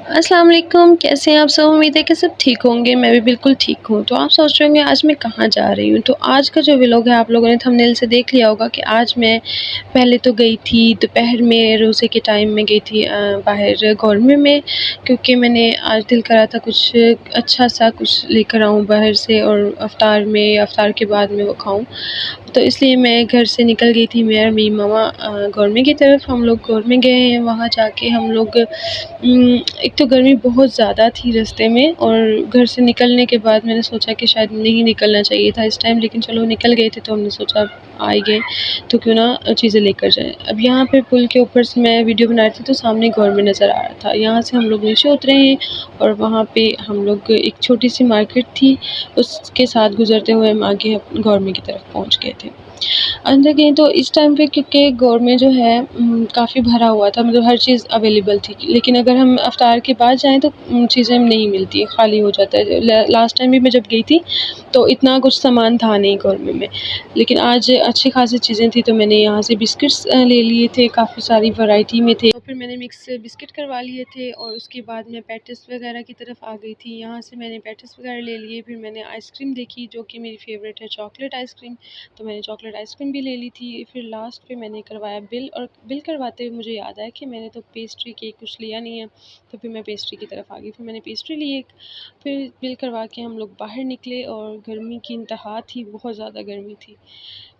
अस्सलाम वालेकुम, कैसे हैं आप सब? उम्मीद है कि सब ठीक होंगे। मैं भी बिल्कुल ठीक हूँ। तो आप सोच रहे होंगे आज मैं कहाँ जा रही हूँ? तो आज का जो व्लॉग है आप लोगों ने थंबनेल से देख लिया होगा कि आज मैं पहले तो गई थी दोपहर में रोज़े के टाइम में गई थी बाहर गौरमे में, क्योंकि मैंने आज दिल करा था कुछ अच्छा सा कुछ लेकर आऊँ बाहर से और अफ्तार के बाद में वो खाऊँ। तो इसलिए मैं घर से निकल गई थी, मैं और मेरी मम्मा गौरमे की तरफ। हम लोग गौरमे गए हैं, वहाँ जाके हम लोग एक तो गर्मी बहुत ज़्यादा थी रास्ते में, और घर से निकलने के बाद मैंने सोचा कि शायद नहीं निकलना चाहिए था इस टाइम, लेकिन चलो निकल गए थे तो हमने सोचा आ ही गए तो क्यों ना चीज़ें लेकर जाएँ। अब यहाँ पे पुल के ऊपर से मैं वीडियो बना रही थी तो सामने गौरमे नज़र आ रहा था। यहाँ से हम लोग नीचे उतरे हैं और वहाँ पे हम लोग एक छोटी-सी मार्केट थी, उसके साथ गुज़रते हुए हम आगे गौरमे की तरफ पहुँच गए थे। अंदर गए तो इस टाइम पे क्योंकि गौरमे जो है काफ़ी भरा हुआ था, मतलब हर चीज़ अवेलेबल थी। लेकिन अगर हम इफ्तार के बाद जाएँ तो चीज़ें नहीं मिलती, खाली हो जाता है। लास्ट टाइम भी मैं जब गई थी तो इतना कुछ सामान था नहीं गौरमे में। लेकिन आज अच्छी खासी चीज़ें थी तो मैंने यहाँ से बिस्किट्स ले लिए थे, काफ़ी सारी वैरायटी में थे। और फिर मैंने मिक्स बिस्किट करवा लिए थे और उसके बाद मैं पैटिस वगैरह की तरफ आ गई थी। यहाँ से मैंने पैटिस वगैरह ले लिए, फिर मैंने आइसक्रीम देखी जो कि मेरी फ़ेवरेट है, चॉकलेट आइसक्रीम। तो मैंने चॉकलेट आइसक्रीम भी ले ली थी। फिर लास्ट पे मैंने करवाया बिल, और बिल करवाते हुए मुझे याद आया कि मैंने तो पेस्ट्री केक कुछ लिया नहीं है, तो फिर मैं पेस्ट्री की तरफ आ गई। फिर मैंने पेस्ट्री ली एक, फिर बिल करवा के हम लोग बाहर निकले और गर्मी की इंतहा थी, बहुत ज़्यादा गर्मी थी।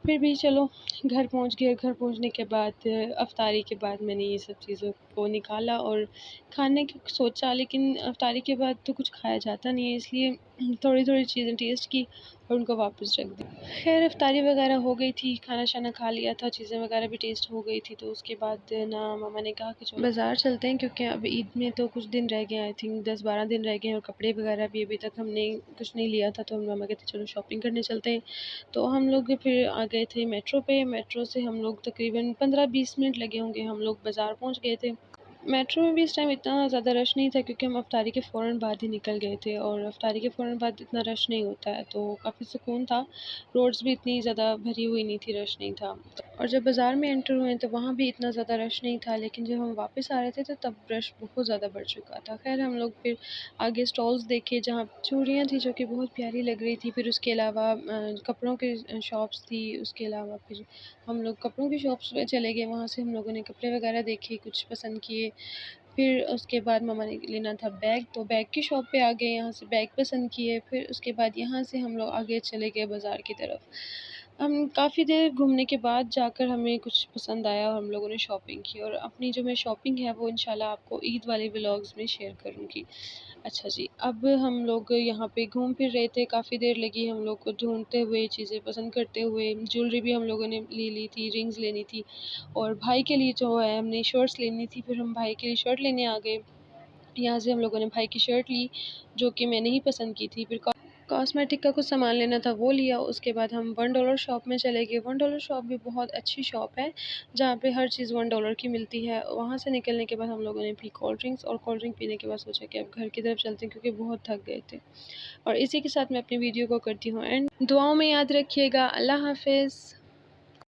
फिर भी चलो घर पहुंच गए। घर पहुंचने के बाद अफ्तारी के बाद मैंने ये सब चीज़ों को निकाला और खाने की सोचा, लेकिन अफ्तारी के बाद तो कुछ खाया जाता नहीं है, इसलिए थोड़ी थोड़ी चीज़ें टेस्ट की और उनको वापस रख दी। खैर अफ्तारी वगैरह हो गई थी, खाना शाना खा लिया था, चीज़ें वगैरह भी टेस्ट हो गई थी। तो उसके बाद ना मम्मा ने कहा कि चलो बाज़ार चलते हैं, क्योंकि अब ईद में तो कुछ दिन रह गए, आई थिंक 10-12 दिन रह गए हैं, और कपड़े वगैरह भी अभी तक हमने कुछ नहीं लिया था। तो हम मम्मा कहते चलो शॉपिंग करने चलते हैं। तो हम लोग फिर आ गए थे मेट्रो पे। मेट्रो से हम लोग तकरीबन 15-20 मिनट लगे होंगे, हम लोग बाज़ार पहुंच गए थे। मेट्रो में भी इस टाइम इतना ज़्यादा रश नहीं था, क्योंकि हम अफ्तारी के फ़ौरन बाद ही निकल गए थे, और अफ्तारी के फ़ौरन बाद इतना रश नहीं होता है, तो काफ़ी सुकून था। रोड्स भी इतनी ज़्यादा भरी हुई नहीं थी, रश नहीं था। और जब बाज़ार में एंटर हुए तो वहाँ भी इतना ज़्यादा रश नहीं था, लेकिन जब हम वापस आ रहे थे तो तब रश बहुत ज़्यादा बढ़ चुका था। खैर हम लोग फिर आगे स्टॉल्स देखे जहाँ चूड़ियाँ थी जो कि बहुत प्यारी लग रही थी। फिर उसके अलावा कपड़ों की शॉप्स थी। उसके अलावा फिर हम लोग कपड़ों की शॉप्स पे चले गए, वहाँ से हम लोगों ने कपड़े वगैरह देखे, कुछ पसंद किए। फिर उसके बाद मम्मा ने लेना था बैग, तो बैग की शॉप पे आ गए, यहाँ से बैग पसंद किए। फिर उसके बाद यहाँ से हम लोग आगे चले गए बाज़ार की तरफ। हम काफ़ी देर घूमने के बाद जाकर हमें कुछ पसंद आया और हम लोगों ने शॉपिंग की, और अपनी जो मैं शॉपिंग है वो इंशाल्लाह आपको ईद वाले व्लॉग्स में शेयर करूँगी। अच्छा जी, अब हम लोग यहाँ पे घूम फिर रहे थे, काफ़ी देर लगी हम लोग को ढूंढते हुए, चीज़ें पसंद करते हुए। ज्वेलरी भी हम लोगों ने ले ली थी, रिंग्स लेनी थी, और भाई के लिए जो है हमने शर्ट्स लेनी थी। फिर हम भाई के लिए शर्ट लेने आ गए। यहाँ से हम लोगों ने भाई की शर्ट ली जो कि मैंने ही पसंद की थी। फिर कॉस्मेटिक का कुछ सामान लेना था वो लिया। उसके बाद हम $1 शॉप में चले गए। $1 शॉप भी बहुत अच्छी शॉप है, जहाँ पे हर चीज़ $1 की मिलती है। वहाँ से निकलने के बाद हम लोगों ने पी कोल्ड ड्रिंक्स, और कोल्ड ड्रिंक पीने के बाद सोचा कि अब घर की तरफ चलते हैं, क्योंकि बहुत थक गए थे। और इसी के साथ मैं अपनी वीडियो को करती हूँ एंड। दुआओं में याद रखिएगा। अल्लाह हाफिज़।